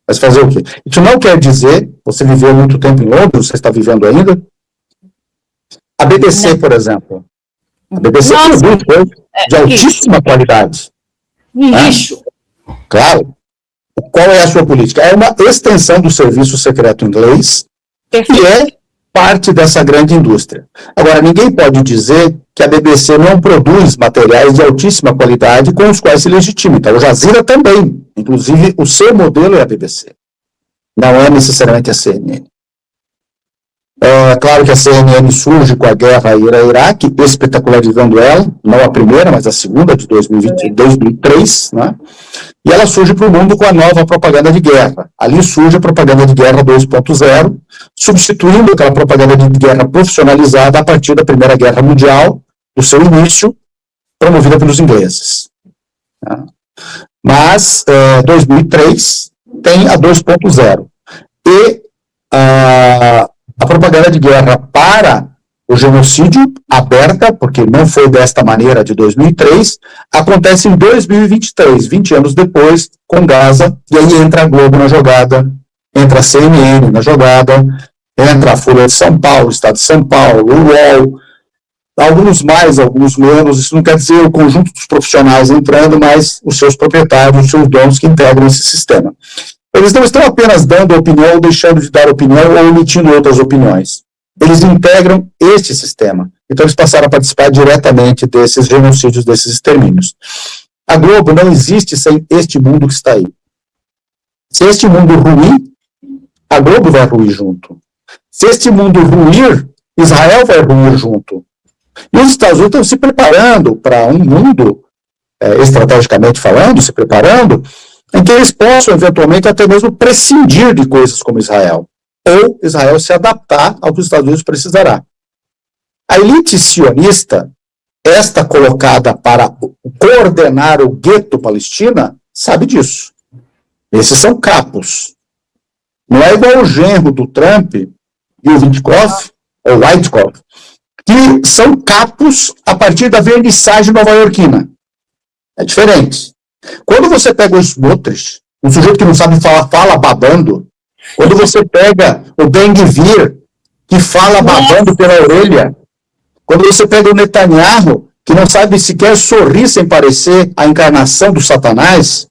Mas fazer o quê? Isso não quer dizer, você viveu muito tempo em Londres, você está vivendo ainda? A BBC, por exemplo. A BBC produz coisas de altíssima qualidade. Lixo. Claro. Qual é a sua política? É uma extensão do serviço secreto inglês, que é parte dessa grande indústria. Agora, ninguém pode dizer que a BBC não produz materiais de altíssima qualidade com os quais se legitima. Então, o Jazeera também. Inclusive, o seu modelo é a BBC. Não é necessariamente a CNN. É claro que a CNN surge com a guerra Iraque, espetacularizando ela, não a primeira, mas a segunda, de 2003, né? E ela surge para o mundo com a nova propaganda de guerra. Ali surge a propaganda de guerra 2.0, substituindo aquela propaganda de guerra profissionalizada a partir da Primeira Guerra Mundial, do seu início, promovida pelos ingleses. Né? Mas, 2003, tem a 2.0. E a propaganda de guerra para o genocídio, aberta, porque não foi desta maneira de 2003, acontece em 2023, 20 anos depois, com Gaza, e aí entra a Globo na jogada, entra a CNN na jogada, entra a Folha de São Paulo, Estado de São Paulo, o UOL, alguns mais, alguns menos, isso não quer dizer o conjunto dos profissionais entrando, mas os seus proprietários, os seus donos que integram esse sistema. Eles não estão apenas dando opinião ou deixando de dar opinião ou emitindo outras opiniões. Eles integram este sistema. Então, eles passaram a participar diretamente desses genocídios, desses extermínios. A Globo não existe sem este mundo que está aí. Se este mundo ruir, a Globo vai ruir junto. Se este mundo ruir, Israel vai ruir junto. E os Estados Unidos estão se preparando para um mundo, estrategicamente falando, se preparando, em que eles possam, eventualmente, até mesmo prescindir de coisas como Israel. Ou Israel se adaptar ao que os Estados Unidos precisará. A elite sionista, esta colocada para coordenar o gueto palestina, sabe disso. Esses são capos. Não é igual o genro do Trump e o Witkoff, ou Witkoff, que são capos a partir da vernissagem nova-iorquina. É diferente. Quando você pega o Smotrich, um sujeito que não sabe falar, fala babando, quando você pega o Ben-Gvir, que fala babando pela orelha, quando você pega o Netanyahu, que não sabe sequer sorrir sem parecer a encarnação do Satanás,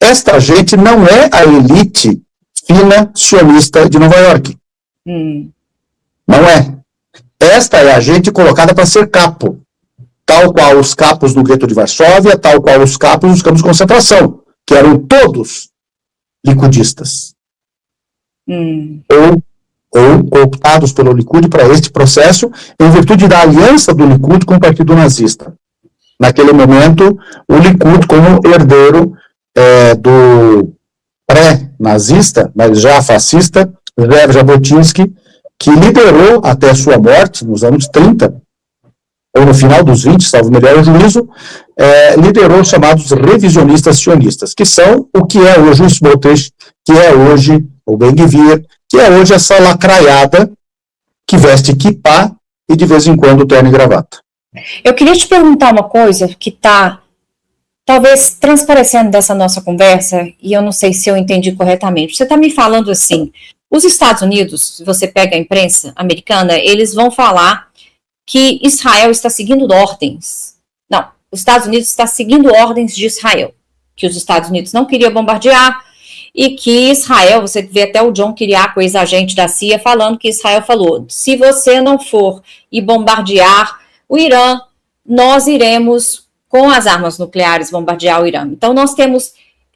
esta gente não é a elite fina sionista de Nova York. Não é. Esta é a gente colocada para ser capo. Tal qual os capos do gueto de Varsóvia, tal qual os capos dos campos de concentração, que eram todos liquidistas. Ou cooptados pelo Likud para este processo, em virtude da aliança do Likud com o Partido Nazista. Naquele momento, o Likud, como herdeiro do pré-nazista, mas já fascista, Lev Jabotinsky, que liderou até sua morte, nos anos 30, ou no final dos 20, salvo melhor o juízo, liderou os chamados revisionistas sionistas, que são o que é hoje o Smotrich, que é hoje o Ben-Gvir, que é hoje essa lacraiada que veste kippá e de vez em quando terno e gravata. Eu queria te perguntar uma coisa que está talvez transparecendo dessa nossa conversa, e eu não sei se eu entendi corretamente. Você está me falando assim, os Estados Unidos, se você pega a imprensa americana, eles vão falar que Israel está seguindo ordens. Não, os Estados Unidos está seguindo ordens de Israel, que os Estados Unidos não queriam bombardear, e que Israel, você vê até o John Kiriakou, ex-agente da CIA, falando que Israel falou, se você não for e bombardear o Irã, nós iremos, com as armas nucleares, bombardear o Irã. Então, nós temos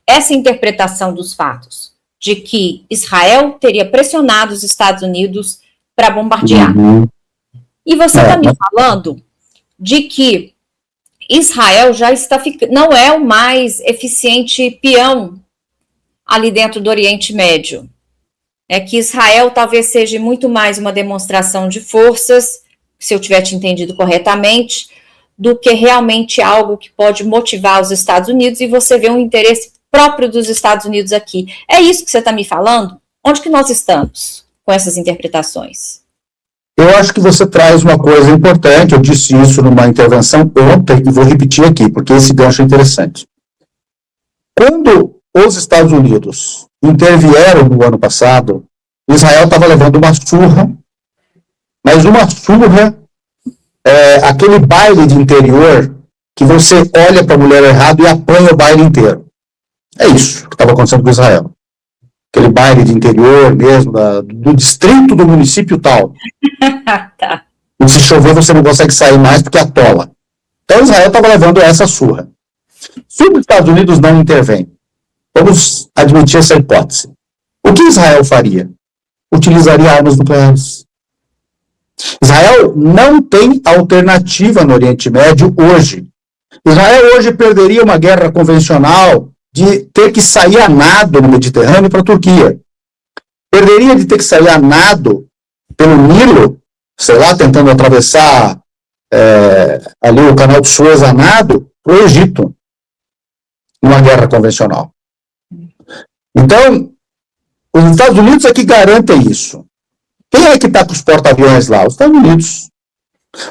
essa interpretação dos fatos, de que Israel teria pressionado os Estados Unidos para bombardear. E você está me falando de que Israel já está não é o mais eficiente peão ali dentro do Oriente Médio. É que Israel talvez seja muito mais uma demonstração de forças, se eu tiver te entendido corretamente, do que realmente algo que pode motivar os Estados Unidos, e você vê um interesse próprio dos Estados Unidos aqui. É isso que você está me falando? Onde que nós estamos com essas interpretações? Eu acho que você traz uma coisa importante, eu disse isso numa intervenção ontem, e vou repetir aqui, porque esse gancho é interessante. Quando os Estados Unidos intervieram no ano passado, Israel estava levando uma surra, mas uma surra, aquele baile de interior, que você olha para a mulher errado e apanha o baile inteiro. É isso que estava acontecendo com Israel. Aquele baile de interior mesmo, do distrito do município tal. Tá. E se chover, você não consegue sair mais porque atola. Então Israel estava levando essa surra. Se os Estados Unidos não intervêm, vamos admitir essa hipótese. O que Israel faria? Utilizaria armas nucleares. Israel não tem alternativa no Oriente Médio hoje. Israel hoje perderia uma guerra convencional de ter que sair a nado no Mediterrâneo para a Turquia. Perderia de ter que sair a nado pelo Nilo, sei lá, tentando atravessar ali o canal de Suez a nado para o Egito, numa guerra convencional. Então, os Estados Unidos é que garantem isso. Quem é que está com os porta-aviões lá? Os Estados Unidos.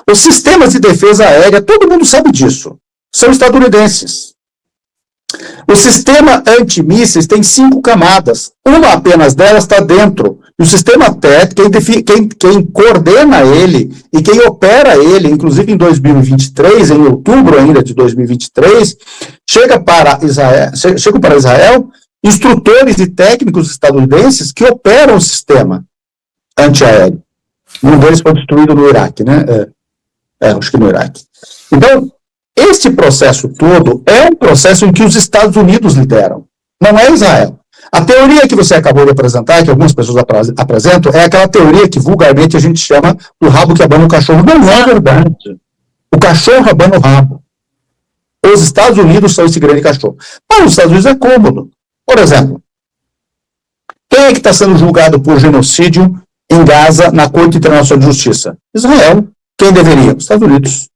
Os sistemas de defesa aérea, todo mundo sabe disso, são estadunidenses. O sistema antimísseis tem 5 camadas, uma apenas delas está dentro. E o sistema TED, quem coordena ele e quem opera ele, inclusive em 2023, em outubro ainda de 2023, chega para Israel instrutores e técnicos estadunidenses que operam o sistema antiaéreo. Um deles foi destruído no Iraque, né? Acho que no Iraque. Então, este processo todo é um processo em que os Estados Unidos lideram, não é Israel. A teoria que você acabou de apresentar, que algumas pessoas apresentam, é aquela teoria que vulgarmente a gente chama do rabo que abana o cachorro. Não é verdade. O cachorro abana o rabo. Os Estados Unidos são esse grande cachorro. Para os Estados Unidos é cômodo. Por exemplo, quem é que está sendo julgado por genocídio em Gaza na Corte Internacional de Justiça? Israel. Quem deveria? Os Estados Unidos.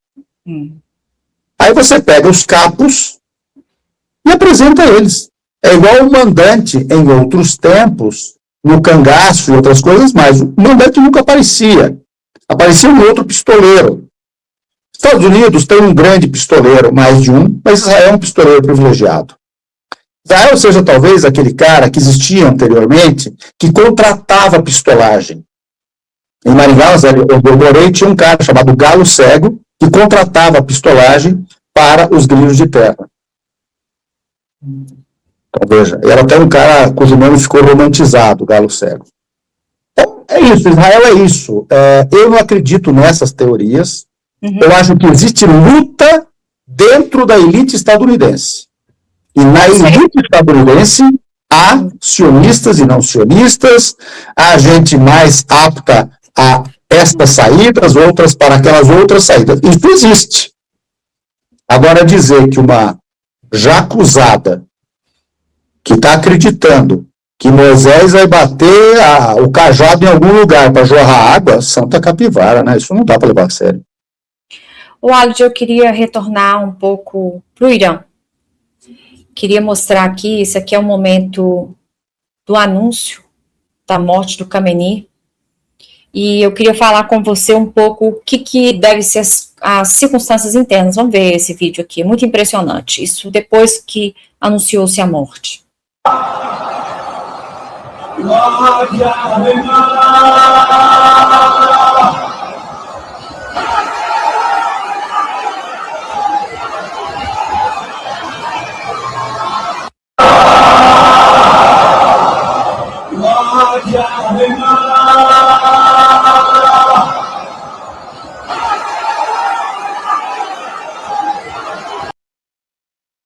Aí você pega os capos e apresenta eles. É igual o mandante em outros tempos, no cangaço e outras coisas, mas o mandante nunca aparecia. Aparecia um outro pistoleiro. Estados Unidos tem um grande pistoleiro, mais de um, mas Israel é um pistoleiro privilegiado. Israel seja talvez aquele cara que existia anteriormente, que contratava pistolagem. Em Maringá, eu morei, tinha um cara chamado Galo Cego, que contratava pistolagem para os grilos de terra. Então, veja, era até um cara cujo nome ficou romantizado, Galo Cego. Então, é isso, Israel é isso. Eu não acredito nessas teorias. Eu acho que existe luta dentro da elite estadunidense. E na elite estadunidense há sionistas e não sionistas, há gente mais apta a estas saídas, outras para aquelas outras saídas. Isso existe. Agora, dizer que uma jacuzada que está acreditando que Moisés vai bater o cajado em algum lugar para jorrar água, santa capivara, né? Isso não dá para levar a sério. Walid, eu queria retornar um pouco para o Irã. Queria mostrar aqui, isso aqui é o momento do anúncio da morte do Khamenei. E eu queria falar com você um pouco o que deve ser as circunstâncias internas. Vamos ver esse vídeo aqui, muito impressionante. Isso depois que anunciou-se a morte.